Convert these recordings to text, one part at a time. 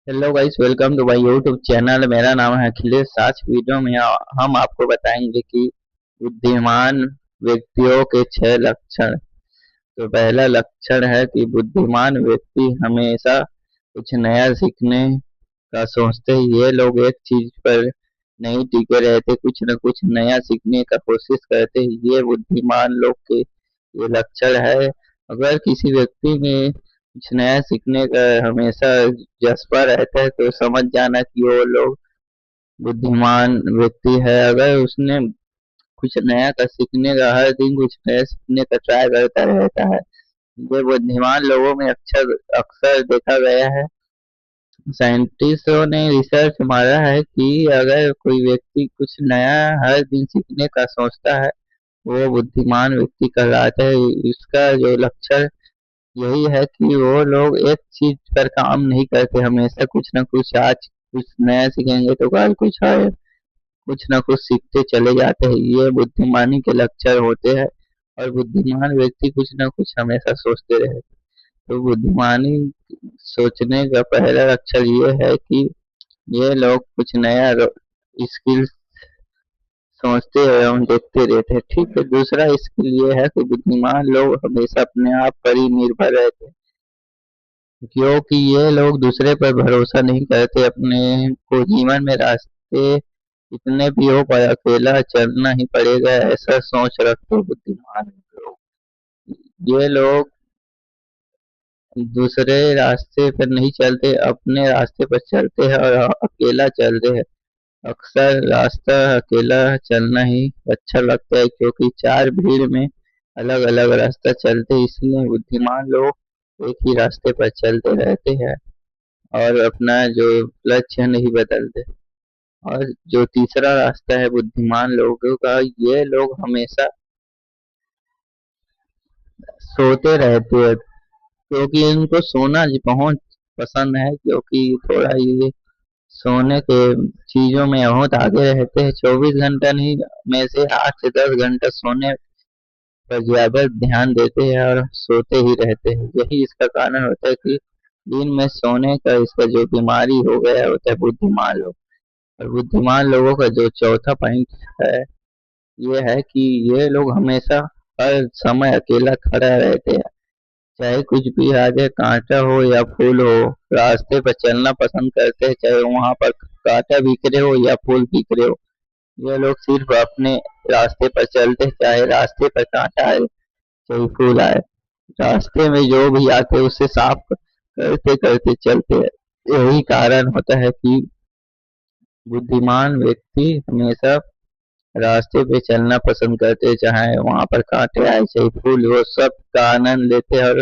Hello guys, welcome to my YouTube channel. मेरा नाम है अखिलेश। आज की वीडियो में हम आपको बताएंगे कि बुद्धिमान व्यक्तियों के 6 लक्षण। तो पहला लक्षण है कि बुद्धिमान व्यक्ति हमेशा कुछ नया सीखने का सोचते हैं। ये लोग एक चीज पर नहीं टिके रहते, कुछ न कुछ नया सीखने का कोशिश करते हैं। ये बुद्धिमान लोग के ये लक्षण है। अगर किसी व्यक्ति में कुछ नया सीखने का हमेशा जज्बा रहता है तो समझ जाना कि वो लोग बुद्धिमान व्यक्ति है। अगर उसने कुछ नया का सीखने का, हर दिन कुछ नया सीखने का ट्राई करता रहता है, ये बुद्धिमान लोगों में अक्सर अक्सर देखा गया है। साइंटिस्टों ने रिसर्च मारा है कि अगर कोई व्यक्ति कुछ नया हर दिन सीखने का सोचता है, वो बुद्धिमान व्यक्ति कहलाता है। इसका जो लक्षण यही है कि वो लोग एक चीज पर काम नहीं करते, हमेशा कुछ ना कुछ, आज कुछ नया सीखेंगे तो कल कुछ है, कुछ ना कुछ सीखते चले जाते हैं। ये बुद्धिमानी के लक्षण होते हैं। और बुद्धिमान व्यक्ति कुछ ना कुछ हमेशा सोचते रहे। तो बुद्धिमानी सोचने का पहला लक्षण ये है कि ये लोग कुछ नया स्किल सोचते एवं देखते रहते हैं। ठीक है, दूसरा स्किल ये है कि बुद्धिमान लोग हमेशा अपने आप पर ही निर्भर रहते हैं, क्योंकि ये लोग दूसरे पर भरोसा नहीं करते। अपने को जीवन में रास्ते कितने भी हो पर अकेला चलना ही पड़ेगा, ऐसा सोच रखते हैं बुद्धिमान लोग। ये लोग दूसरे रास्ते पर नहीं चलते, अपने रास्ते पर चलते हैं और अकेला चलते हैं। अक्सर रास्ता अकेला चलना ही अच्छा लगता है, क्योंकि चार भीड़ में अलग अलग रास्ता चलते हैं। इसलिए बुद्धिमान लोग एक ही रास्ते पर चलते रहते हैं और अपना जो लक्ष्य नहीं बदलते। और जो तीसरा रास्ता है बुद्धिमान लोगों का, ये लोग हमेशा सोते रहते हैं, क्योंकि इनको सोना जी बहुत पसंद है। क्योंकि थोड़ा ये सोने के चीजों में बहुत आगे रहते हैं। 24 घंटा नहीं, में से 8 से 10 घंटा सोने पर ज्यादा ध्यान देते हैं और सोते ही रहते हैं। यही इसका कारण होता है कि दिन में सोने का इसका जो बीमारी हो गया होता है बुद्धिमान लोग। और बुद्धिमान लोगों का जो चौथा पॉइंट है, ये है कि ये लोग हमेशा हर समय अकेला खड़ा रहते हैं। चाहे कुछ भी आ जाए, कांटा हो या फूल हो, रास्ते पर चलना पसंद करते हैं, चाहे वहां पर कांटा बिखरे हो या फूल बिखरे हो। ये लोग सिर्फ अपने रास्ते पर चलते हैं, चाहे रास्ते पर कांटा आए चाहे फूल आए। रास्ते में जो भी आते उससे साफ करते करते चलते हैं। यही कारण होता है कि बुद्धिमान व्यक्ति हमेशा रास्ते पे चलना पसंद करते हैं, चाहे वहां पर कांटे आए चाहे फूल, वो सब का आनंद लेते हैं और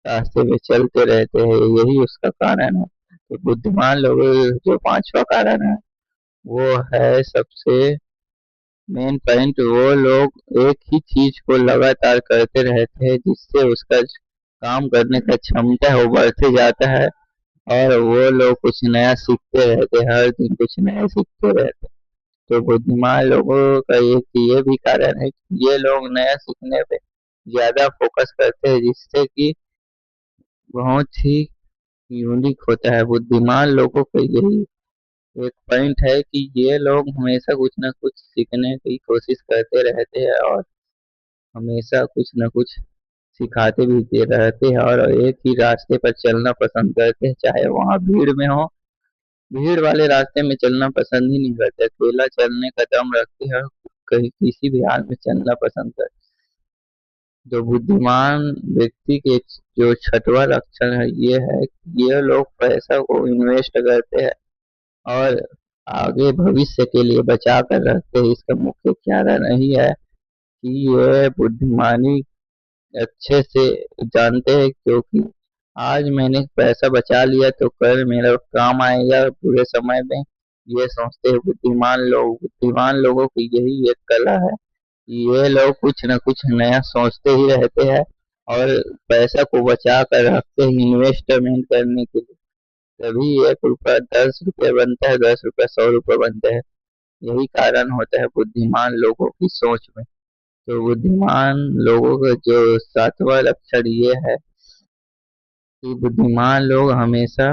रास्ते पे चलते रहते हैं। यही उसका कारण है। तो बुद्धिमान लोग, जो पांचवा कारण है, वो है सबसे मेन पॉइंट। वो लोग एक ही चीज को लगातार करते रहते हैं, जिससे उसका काम करने का क्षमता है वो बढ़ते जाता है। और वो लोग कुछ नया सीखते रहते हैं, हर दिन कुछ नया सीखते रहते हैं। तो बुद्धिमान लोगों का एक ये भी कारण है कि ये लोग नया सीखने पे ज्यादा फोकस करते हैं, जिससे कि बहुत ही यूनिक होता है। बुद्धिमान लोगों का यही एक पॉइंट है कि ये लोग हमेशा कुछ न कुछ सीखने की कोशिश करते रहते हैं और हमेशा कुछ न कुछ सिखाते भी रहते हैं और एक ही रास्ते पर चलना पसंद करते हैं, चाहे वहाँ भीड़ में हो। भीड़ वाले रास्ते में चलना पसंद ही नहीं करते, अकेला चलने का दम रखते हैं और कहीं किसी भी हाल में चलना पसंद करते। जो बुद्धिमान व्यक्ति के जो छठवां लक्षण है, ये है कि ये लोग पैसा को इन्वेस्ट करते हैं और आगे भविष्य के लिए बचा कर रखते हैं। इसका मुख्य कारण यही है कि ये बुद्धिमानी अच्छे से जानते हैं, क्योंकि आज मैंने पैसा बचा लिया तो कल मेरा काम आएगा पूरे समय में। ये सोचते हैं बुद्धिमान लोग। बुद्धिमान लोगों की यही एक कला है कि ये लोग कुछ न कुछ नया सोचते ही रहते हैं और पैसा को बचा कर रखते हैं इन्वेस्टमेंट करने के लिए। तभी 1 रुपया 10 रुपये बनता है, 10 रुपया 100 रुपये बनता है। यही कारण होता है बुद्धिमान लोगों की सोच में। तो बुद्धिमान लोगों का जो सातवां लक्षण ये है कि बुद्धिमान लोग हमेशा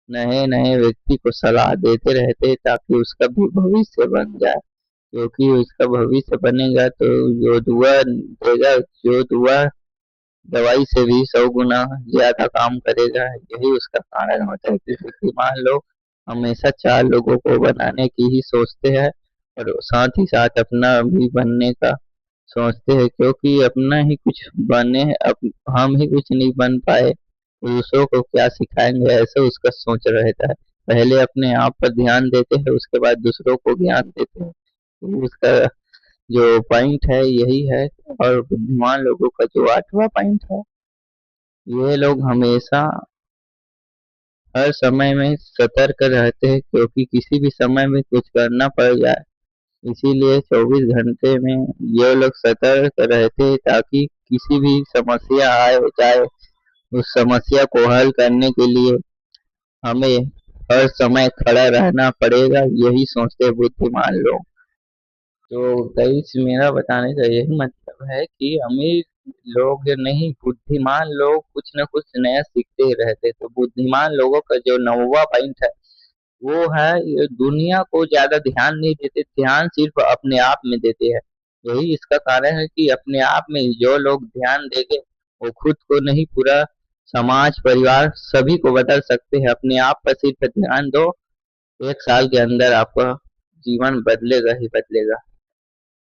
नए नए व्यक्ति को सलाह देते रहते हैं ताकि उसका भी भविष्य बन जाए, क्योंकि उसका भविष्य बनेगा तो जो दुआ देगा, जो दुआ दवाई से भी 100 गुना ज्यादा काम करेगा। यही उसका कारण होता है कि बुद्धिमान लोग हमेशा चार लोगों को बनाने की ही सोचते हैं और साथ ही साथ अपना भी बनने का सोचते हैं, क्योंकि अपना ही कुछ बने, हम ही कुछ नहीं बन पाए तो दूसरों को क्या सिखाएंगे, ऐसे उसका सोच रहता है। पहले अपने आप पर ध्यान देते हैं, उसके बाद दूसरों को ज्ञान देते हैं। तो उसका जो पॉइंट है यही है। और बुद्धिमान लोगों का जो 8वां पॉइंट है, ये लोग हमेशा हर समय में सतर्क रहते हैं, क्योंकि किसी भी समय में कुछ करना पड़ जाए, इसीलिए 24 घंटे में ये लोग सतर्क रहते हैं ताकि किसी भी समस्या आए जाए, उस समस्या को हल करने के लिए हमें हर समय खड़ा रहना पड़ेगा, यही सोचते हैं बुद्धिमान लोग। तो गाइस, मेरा बताने का यही मतलब है कि अमीर लोग नहीं, बुद्धिमान लोग कुछ न कुछ नया सीखते ही रहते। तो बुद्धिमान लोगों का जो 9वां पॉइंट है वो है, ये दुनिया को ज्यादा ध्यान नहीं देते, ध्यान सिर्फ अपने आप में देते हैं। यही इसका कारण है कि अपने आप में जो लोग ध्यान देंगे वो खुद को नहीं, पूरा समाज परिवार सभी को बदल सकते हैं। अपने आप पर सिर्फ ध्यान दो, 1 साल के अंदर आपका जीवन बदलेगा ही बदलेगा।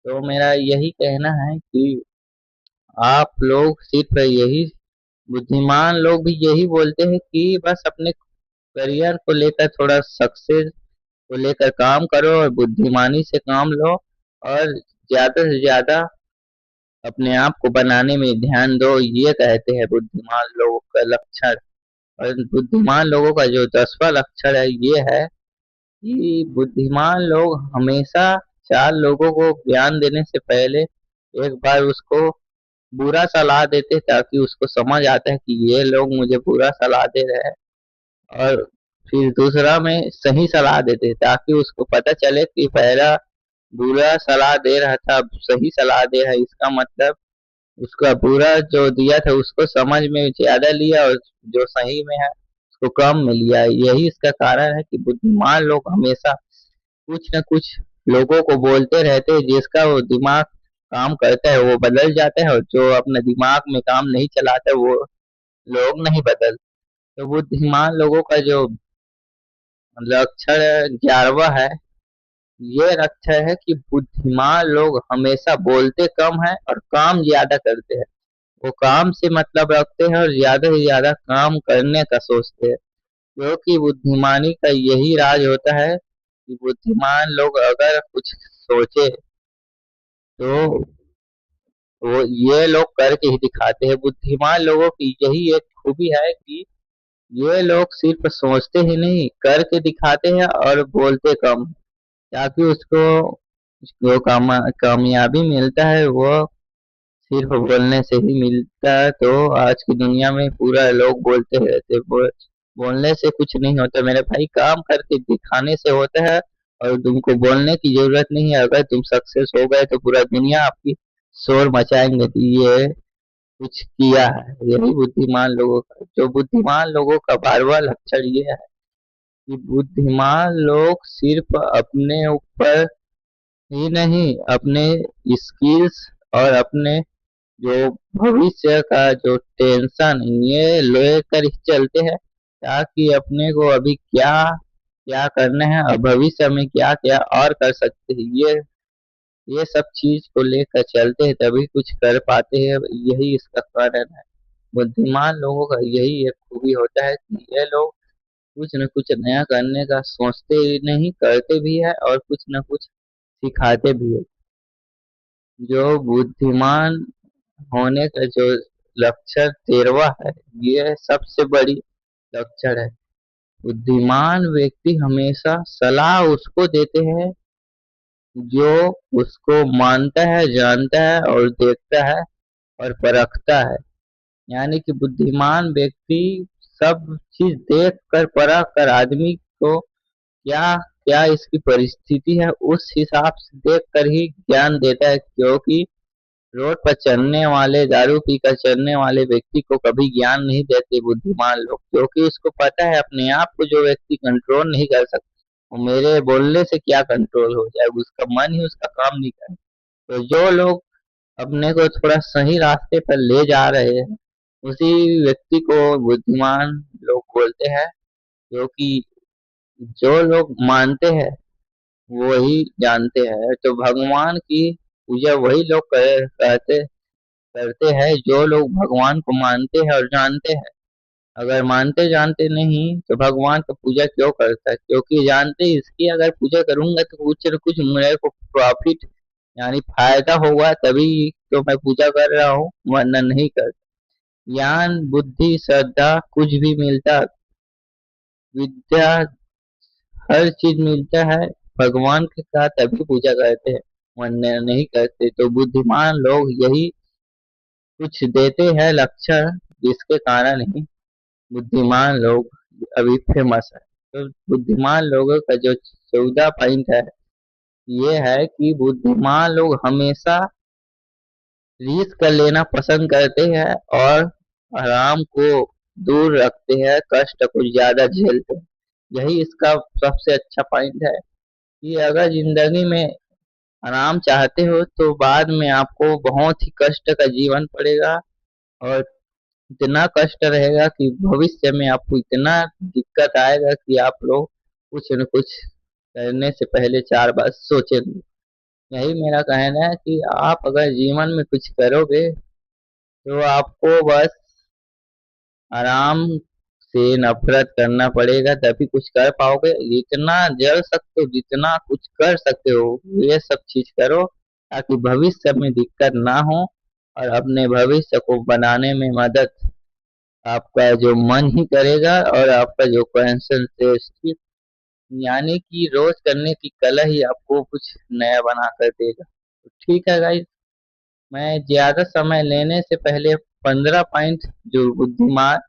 तो मेरा यही कहना है कि आप लोग सिर्फ यही, बुद्धिमान लोग भी यही बोलते हैं कि बस अपने करियर को लेकर, थोड़ा सक्सेस को लेकर काम करो और बुद्धिमानी से काम लो, और ज्यादा से ज्यादा अपने आप को बनाने में ध्यान दो, ये कहते हैं बुद्धिमान लोगों का लक्षण। और बुद्धिमान लोगों का जो 10वां लक्षण है ये है कि बुद्धिमान लोग हमेशा चार लोगों को ज्ञान देने से पहले एक बार उसको बुरा सलाह देते, ताकि उसको समझ आता है कि ये लोग मुझे बुरा सलाह दे रहे हैं, और फिर दूसरा में सही सलाह देते ताकि उसको पता चले कि पहला बुरा सलाह दे रहा था, अब सही सलाह दे रहा है, इसका मतलब उसका बुरा जो दिया था उसको समझ में ज्यादा लिया और जो सही में है उसको कम में लिया। यही इसका कारण है कि बुद्धिमान लोग हमेशा कुछ न कुछ लोगों को बोलते रहते हैं, जिसका वो दिमाग काम करता है वो बदल जाता है, और जो अपने दिमाग में काम नहीं चलाता वो लोग नहीं बदल। तो बुद्धिमान लोगों का जो लक्षण 11वां है, ये लक्षण है कि बुद्धिमान लोग हमेशा बोलते कम है और काम ज्यादा करते हैं। वो काम से मतलब रखते हैं और ज्यादा से ज्यादा काम करने का सोचते हैं, क्योंकि बुद्धिमानी का यही राज होता है कि बुद्धिमान लोग अगर कुछ सोचे तो वो ये लोग करके ही दिखाते हैं। बुद्धिमान लोगों की यही एक खूबी है कि ये लोग सिर्फ सोचते ही नहीं, करके दिखाते हैं और बोलते कम, ताकि उसको जो कामयाबी मिलता है वो सिर्फ बोलने से ही मिलता है। तो आज की दुनिया में पूरा लोग बोलते रहते, बोलने से कुछ नहीं होता मेरे भाई, काम करके दिखाने से होता है। और तुमको बोलने की जरूरत नहीं है, अगर तुम सक्सेस हो गए तो पूरा दुनिया आपकी शोर मचाएंगे कि ये कुछ किया है। यही बुद्धिमान लोगों का, जो बुद्धिमान लोगों का 12वां लक्षण ये है कि बुद्धिमान लोग सिर्फ अपने ऊपर ही नहीं, अपने स्किल्स और अपने जो भविष्य का जो टेंशन ये लेकर ही चलते हैं, ताकि अपने को अभी क्या क्या करना है और भविष्य में क्या क्या और कर सकते हैं, ये सब चीज को लेकर चलते हैं, तभी कुछ कर पाते हैं। यही इसका कारण है। बुद्धिमान लोगों का यही एक खूबी होता है कि ये लोग कुछ न कुछ नया करने का सोचते ही नहीं, करते भी है और कुछ न कुछ सिखाते भी है। जो बुद्धिमान होने का जो लक्षण 13वां है, ये सबसे बड़ी लक्षण है। बुद्धिमान व्यक्ति हमेशा सलाह उसको देते हैं जो उसको मानता है, जानता है और देखता है और परखता है। यानी कि बुद्धिमान व्यक्ति सब चीज देख कर परख कर आदमी को क्या क्या इसकी परिस्थिति है उस हिसाब से देख कर ही ज्ञान देता है, क्योंकि रोड पर चलने वाले, दारू पीकर चलने वाले व्यक्ति को कभी ज्ञान नहीं देते बुद्धिमान लोग, क्योंकि उसको पता है अपने आप को जो व्यक्ति कंट्रोल नहीं कर सकता, वो मेरे बोलने से क्या कंट्रोल हो जाए, उसका मन ही उसका काम नहीं करे। तो जो लोग अपने को थोड़ा सही रास्ते पर ले जा रहे हैं, उसी व्यक्ति को बुद्धिमान लोग बोलते हैं। क्योंकि जो लोग मानते हैं वही जानते हैं, तो भगवान की पूजा वही लोग कहते करते हैं जो लोग भगवान को मानते हैं और जानते हैं। अगर मानते जानते नहीं तो भगवान का पूजा क्यों करता है, क्योंकि जानते इसकी अगर पूजा करूंगा तो कुछ न कुछ मेरे को प्रॉफिट यानी फायदा होगा, तभी तो मैं पूजा कर रहा हूँ, वरना नहीं कर। ज्ञान बुद्धि श्रद्धा कुछ भी मिलता, विद्या हर चीज मिलता है भगवान के साथ, तभी पूजा करते हैं, वरना नहीं करते। तो बुद्धिमान लोग यही कुछ देते हैं लक्षण, जिसके कारण ही बुद्धिमान लोग अभी फेमस है। तो बुद्धिमान लोगों का जो 14 पॉइंट है, ये है कि बुद्धिमान लोग हमेशा रिस्क लेना पसंद करते हैं और आराम को दूर रखते हैं, कष्ट को ज्यादा झेलते हैं। यही इसका सबसे अच्छा पॉइंट है कि अगर जिंदगी में आराम चाहते हो तो बाद में आपको बहुत ही कष्ट का जीवन पड़ेगा, और इतना कष्ट रहेगा कि भविष्य में आपको इतना दिक्कत आएगा कि आप लोग कुछ न कुछ करने से पहले 4 बार सोचेंगे। यही मेरा कहना है कि आप अगर जीवन में कुछ करोगे तो आपको बस आराम से नफरत करना पड़ेगा, तभी कुछ कर पाओगे। जितना जल सकते हो, जितना कुछ कर सकते हो, ये सब चीज करो, ताकि भविष्य में दिक्कत ना हो, और अपने भविष्य को बनाने में मदद आपका जो मन ही करेगा, और आपका जो कंसंट्रेशन यानी कि रोज करने की कला ही आपको कुछ नया बना कर देगा। तो ठीक है गाइस, मैं ज्यादा समय लेने से पहले 15 पॉइंट जो बुद्धिमान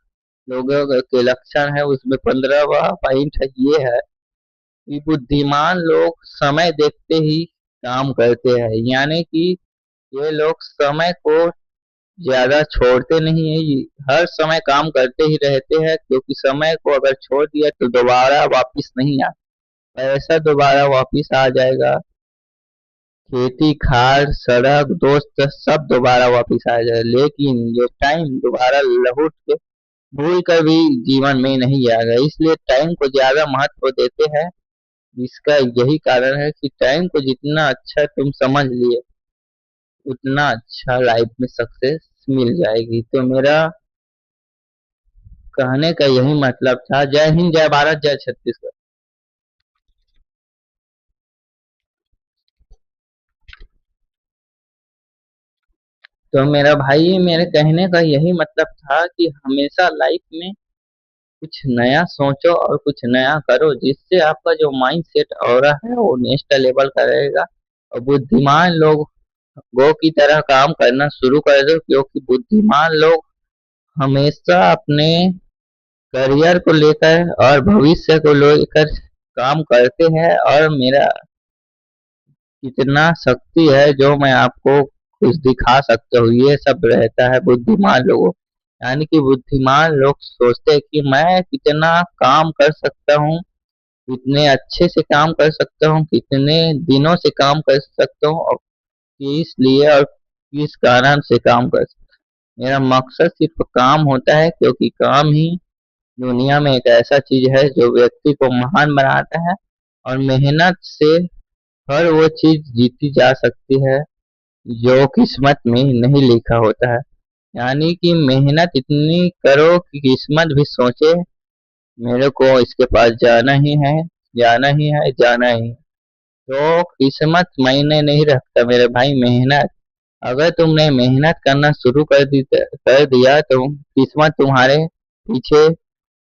लोगों के लक्षण है उसमें 15वां पॉइंट है, ये है कि बुद्धिमान लोग समय देखते ही काम करते हैं। यानी कि ये लोग समय को ज्यादा छोड़ते नहीं है, ये हर समय काम करते ही रहते हैं, क्योंकि समय को अगर छोड़ दिया तो दोबारा वापिस नहीं आता, ऐसा दोबारा वापिस आ जाएगा। खेती खाद सड़क दोस्त सब दोबारा वापिस आ जाए, लेकिन ये टाइम दोबारा लौट के भूल कर भी जीवन में नहीं आएगा। इसलिए टाइम को ज्यादा महत्व देते हैं। इसका यही कारण है कि टाइम को जितना अच्छा तुम समझ लिए, उतना अच्छा लाइफ में सक्सेस मिल जाएगी। तो मेरा कहने का यही मतलब था। जय हिंद, जय भारत, जय छत्तीसगढ़। तो मेरा भाई, मेरे कहने का यही मतलब था कि हमेशा लाइफ में कुछ नया सोचो और कुछ नया करो, जिससे आपका जो माइंड सेट और है वो नेक्स्ट लेवल का रहेगा। और बुद्धिमान लोगों की तरह काम करना शुरू कर दो, क्योंकि बुद्धिमान लोग हमेशा अपने करियर को लेकर और भविष्य को लेकर काम करते हैं। और मेरा इतना शक्ति है जो मैं आपको कुछ दिखा सकता हूँ, ये सब रहता है बुद्धिमान लोगों। यानी कि बुद्धिमान लोग सोचते हैं कि मैं कितना काम कर सकता हूँ, कितने अच्छे से काम कर सकता हूँ, कितने दिनों से काम कर सकता हूँ, और किस लिए और किस कारण से काम कर सकता हूँ। मेरा मकसद सिर्फ काम होता है, क्योंकि काम ही दुनिया में एक ऐसा चीज है जो व्यक्ति को महान बनाता है, और मेहनत से हर वो चीज जीती जा सकती है जो किस्मत में नहीं लिखा होता है। यानी कि मेहनत इतनी करो कि किस्मत भी सोचे मेरे को इसके पास जाना ही है, जाना ही है, जाना ही है। तो किस्मत मायने नहीं रखता मेरे भाई, मेहनत। अगर तुमने मेहनत करना शुरू कर दिया तो किस्मत तुम्हारे पीछे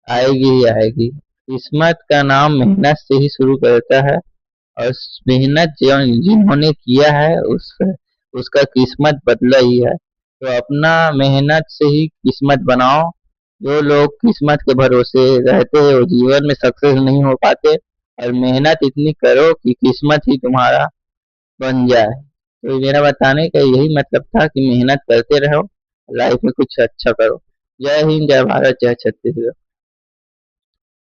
आएगी ही आएगी। किस्मत का नाम मेहनत से ही शुरू करता है, और मेहनत जो जिन्होंने किया है उसका किस्मत बदला ही है। तो अपना मेहनत से ही किस्मत बनाओ। जो लोग किस्मत के भरोसे रहते हैं वो जीवन में सक्सेस नहीं हो पाते, और मेहनत इतनी करो कि किस्मत ही तुम्हारा बन जाए। तो मेरा बताने का यही मतलब था कि मेहनत करते रहो, लाइफ में कुछ अच्छा करो। जय हिंद, जय भारत, जय छत्तीसगढ़।